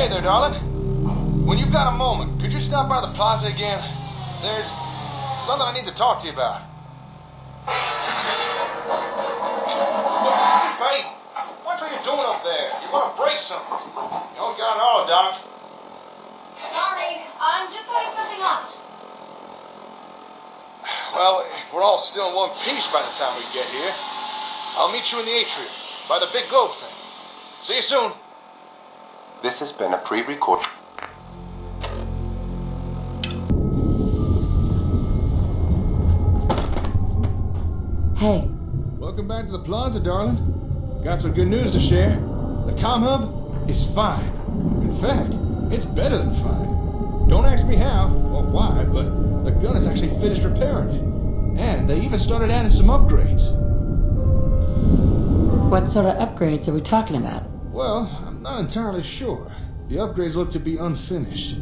Hey there, darling. When you've got a moment, could you stop by the plaza again? There's something I need to talk to you about. Hey, watch what you're doing up there. You want to break something. You don't got all, Doc. Sorry, I'm just setting something up. Well, if we're all still in one piece by the time we get here, I'll meet you in the atrium, by the big globe thing. See you soon. This has been a pre-record. Hey. Welcome back to the plaza, darling. Got some good news to share. The comm hub is fine. In fact, it's better than fine. Don't ask me how or why, but the gun has actually finished repairing it. And they even started adding some upgrades. What sort of upgrades are we talking about? Well, I'm not entirely sure. The upgrades look to be unfinished.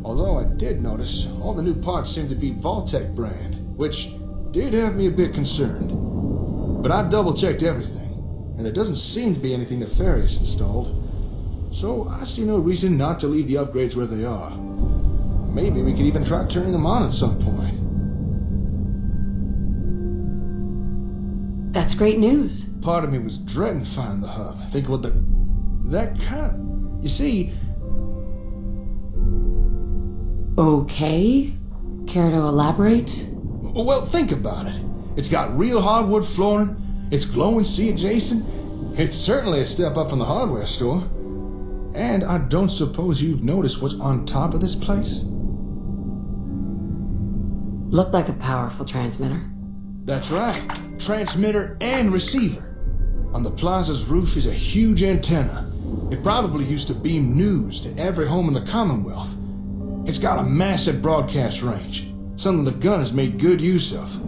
Although I did notice all the new parts seem to be Vaultec brand, which did have me a bit concerned. But I've double-checked everything, and there doesn't seem to be anything nefarious installed. So I see no reason not to leave the upgrades where they are. Maybe we could even try turning them on at some point. That's great news. Part of me was dreading finding the hub. Think what that kind of... You see... Okay. Care to elaborate? Well, think about it. It's got real hardwood flooring. It's glowing sea adjacent. It's certainly a step up from the hardware store. And I don't suppose you've noticed what's on top of this place? Looked like a powerful transmitter. That's right. Transmitter and receiver. On the plaza's roof is a huge antenna. It probably used to beam news to every home in the Commonwealth. It's got a massive broadcast range, something the gun has made good use of.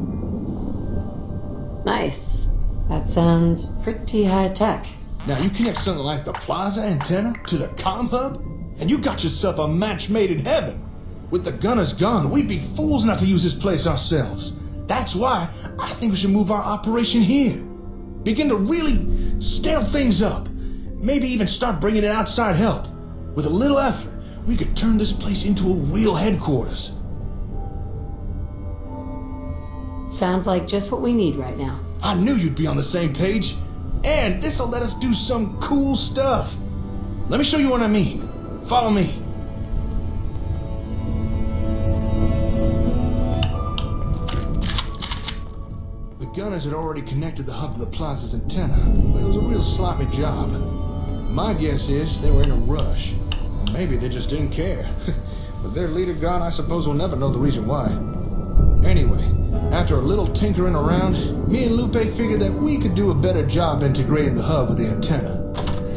Nice. That sounds pretty high-tech. Now you connect something like the plaza antenna to the comm hub, and you got yourself a match made in heaven. With the gunners gone, we'd be fools not to use this place ourselves. That's why I think we should move our operation here. Begin to really scale things up. Maybe even start bringing in outside help. With a little effort, we could turn this place into a real headquarters. Sounds like just what we need right now. I knew you'd be on the same page. And this'll let us do some cool stuff. Let me show you what I mean. Follow me. The gunners had already connected the hub to the plaza's antenna, but it was a real sloppy job. My guess is they were in a rush. Or maybe they just didn't care. With their leader gone, I suppose we'll never know the reason why. Anyway, after a little tinkering around, me and Lupe figured that we could do a better job integrating the hub with the antenna.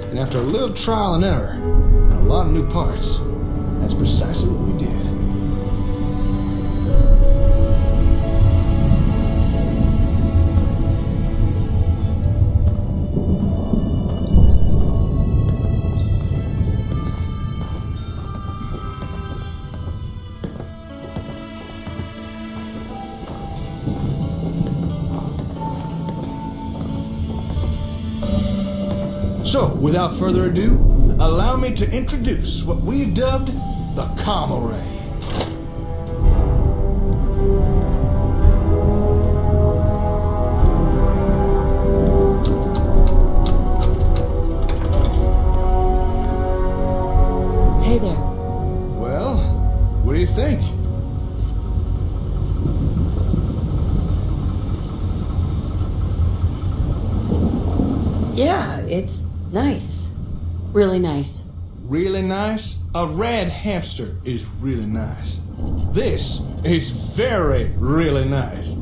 And after a little trial and error, and a lot of new parts, that's precisely what we did. So, without further ado, allow me to introduce what we've dubbed the comm array. Hey there. Well, what do you think? Yeah, it's nice. Really nice. Really nice? A red hamster is really nice. This is very, really nice.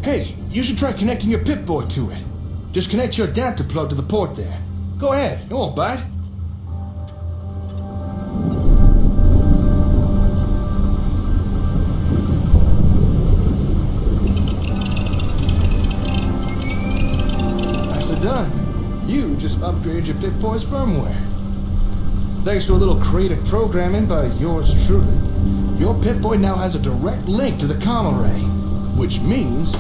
Hey, you should try connecting your Pip-Boy to it. Just connect your adapter plug to the port there. Go ahead, it won't bite. Nicely done. You just upgraded your Pip-Boy's firmware. Thanks to a little creative programming by yours truly, your Pip-Boy now has a direct link to the comm array, which means...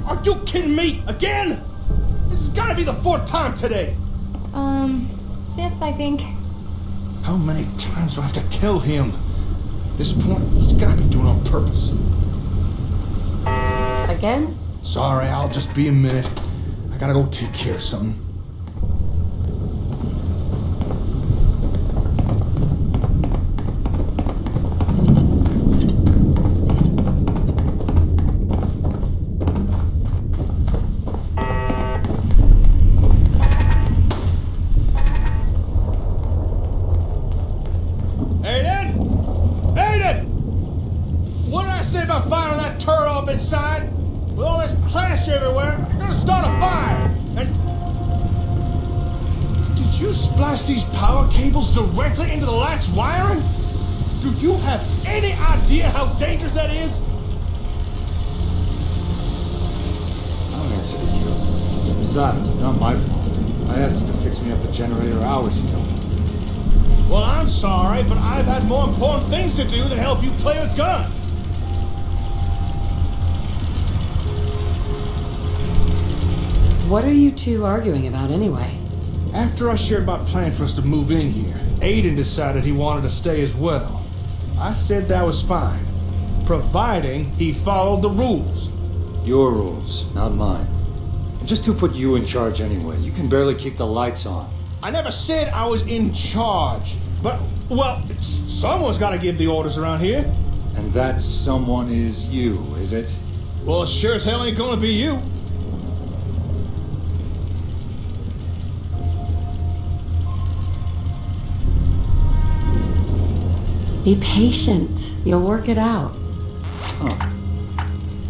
Are you kidding me? Again? This has got to be the fourth time today. Fifth, I think. How many times do I have to tell him? At this point, he's gotta be doing it on purpose. Again? Sorry, I'll just be a minute. I gotta go take care of something. Aiden! Aiden! What did I say about firing that turret up inside? With all this trash everywhere, you're gonna start a fire! And... Did you splice these power cables directly into the latch wiring? Do you have any idea how dangerous that is? I'll answer to you. Besides, it's not my fault. I asked you to fix me up a generator hours ago. Well, I'm sorry, but I've had more important things to do than help you play with guns. What are you two arguing about anyway? After I shared my plan for us to move in here, Aiden decided he wanted to stay as well. I said that was fine, providing he followed the rules. Your rules, not mine. And just who put you in charge anyway? You can barely keep the lights on. I never said I was in charge, but, well, someone's got to give the orders around here. And that someone is you, is it? Well, it sure as hell ain't gonna be you. Be patient. You'll work it out. Huh.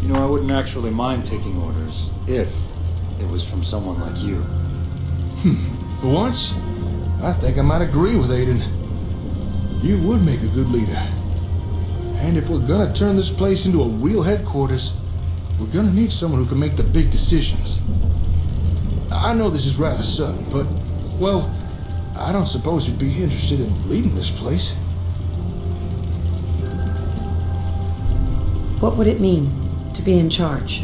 You know, I wouldn't actually mind taking orders if it was from someone like you. For once, I think I might agree with Aiden. You would make a good leader. And if we're gonna turn this place into a real headquarters, we're gonna need someone who can make the big decisions. I know this is rather sudden, but, well, I don't suppose you'd be interested in leading this place. What would it mean to be in charge?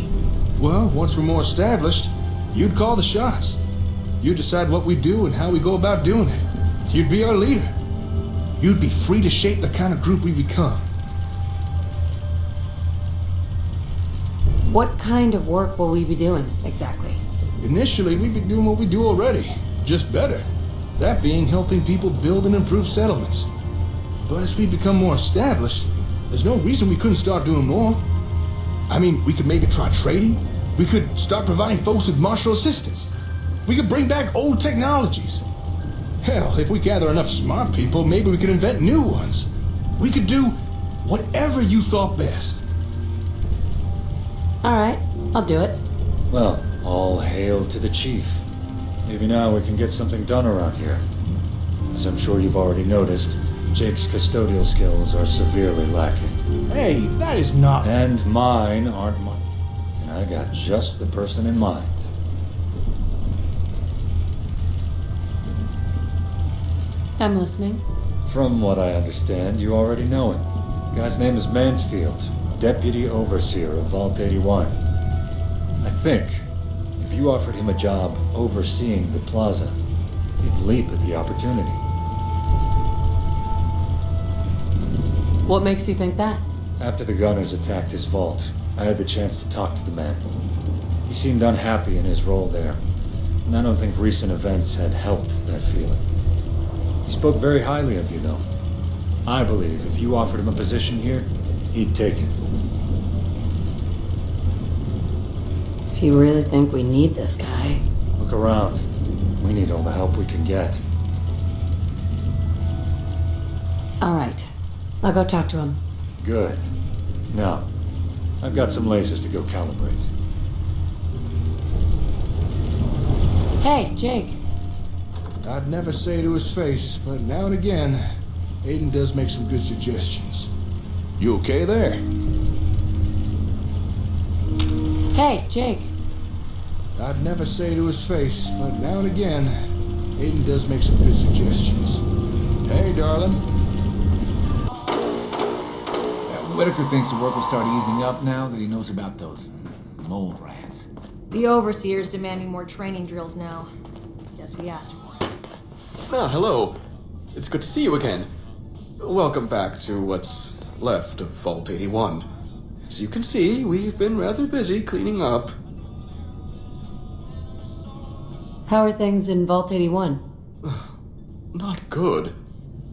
Well, once we're more established, you'd call the shots. You'd decide what we do and how we go about doing it. You'd be our leader. You'd be free to shape the kind of group we become. What kind of work will we be doing, exactly? Initially, we'd be doing what we do already, just better. That being helping people build and improve settlements. But as we become more established, there's no reason we couldn't start doing more. I mean, we could maybe try trading. We could start providing folks with martial assistance. We could bring back old technologies. Hell, if we gather enough smart people, maybe we could invent new ones. We could do whatever you thought best. All right, I'll do it. Well, all hail to the chief. Maybe now we can get something done around here. As I'm sure you've already noticed, Jake's custodial skills are severely lacking. Hey, that is not... And mine aren't mine. And I got just the person in mind. I'm listening. From what I understand, you already know him. The guy's name is Mansfield, Deputy Overseer of Vault 81. I think if you offered him a job overseeing the plaza, he'd leap at the opportunity. What makes you think that? After the gunners attacked his vault, I had the chance to talk to the man. He seemed unhappy in his role there, and I don't think recent events had helped that feeling. He spoke very highly of you, though. I believe if you offered him a position here, he'd take it. If you really think we need this guy... Look around. We need all the help we can get. All right, I'll go talk to him. Good. Now, I've got some lasers to go calibrate. Hey, Jake. I'd never say it to his face, but now and again, Aiden does make some good suggestions. You okay there? Hey, Jake. I'd never say it to his face, but now and again, Aiden does make some good suggestions. Hey, darling. Whitaker thinks the work will start easing up now that he knows about those mole rats. The Overseer's demanding more training drills now. Guess we asked for it. Hello. It's good to see you again. Welcome back to what's left of Vault 81. As you can see, we've been rather busy cleaning up. How are things in Vault 81? Not good.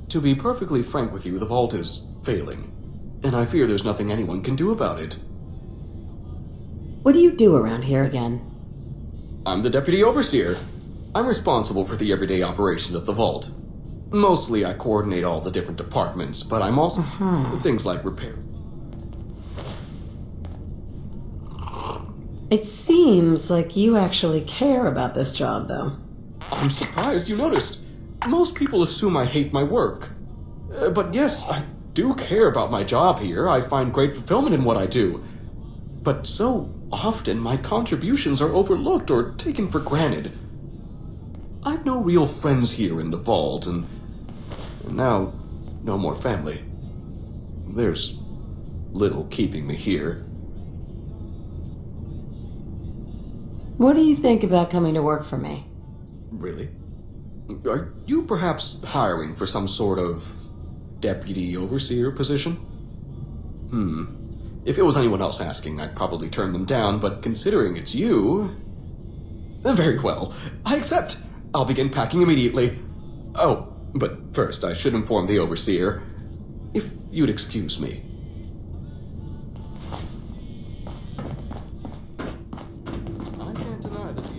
To be perfectly frank with you, the vault is failing, and I fear there's nothing anyone can do about it. What do you do around here again? I'm the Deputy Overseer. I'm responsible for the everyday operations of the vault. Mostly I coordinate all the different departments, but I'm also things like repair. It seems like you actually care about this job, though. I'm surprised you noticed. Most people assume I hate my work. But yes, I do care about my job here. I find great fulfillment in what I do. But so often my contributions are overlooked or taken for granted. I've no real friends here in the vault, and now no more family. There's little keeping me here. What do you think about coming to work for me? Really? Are you perhaps hiring for some sort of deputy overseer position? If it was anyone else asking, I'd probably turn them down, but considering it's you... Very well. I accept. I'll begin packing immediately. Oh, but first I should inform the overseer. If you'd excuse me. I can't deny that the...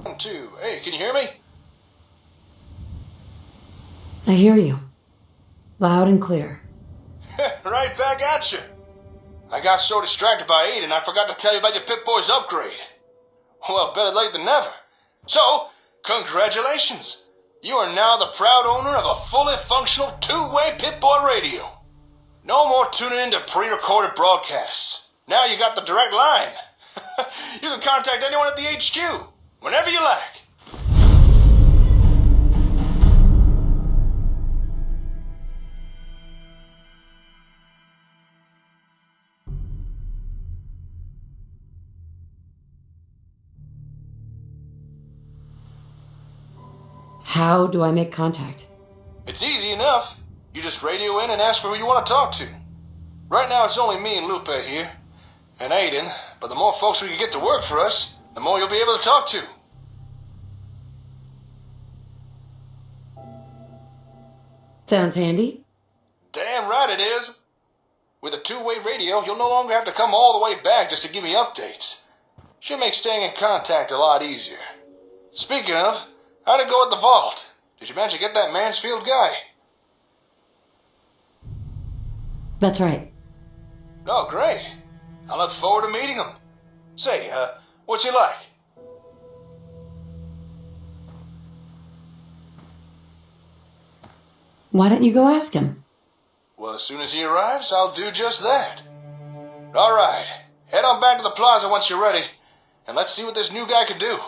One, two. Hey, can you hear me? I hear you. Loud and clear. Right back at you. I got so distracted by Aiden, I forgot to tell you about your Pip-Boy's upgrade. Well, better late than never. So, congratulations. You are now the proud owner of a fully functional two-way Pip-Boy radio. No more tuning into pre-recorded broadcasts. Now you got the direct line. You can contact anyone at the HQ, whenever you like. How do I make contact? It's easy enough. You just radio in and ask for who you want to talk to. Right now it's only me and Lupe here, and Aiden, but the more folks we can get to work for us, the more you'll be able to talk to. Sounds handy. Damn right it is. With a two-way radio, you'll no longer have to come all the way back just to give me updates. Should make staying in contact a lot easier. Speaking of, how'd it go at the vault? Did you manage to get that Mansfield guy? That's right. Oh, great. I look forward to meeting him. Say, what's he like? Why don't you go ask him? Well, as soon as he arrives, I'll do just that. All right. Head on back to the plaza once you're ready, and let's see what this new guy can do.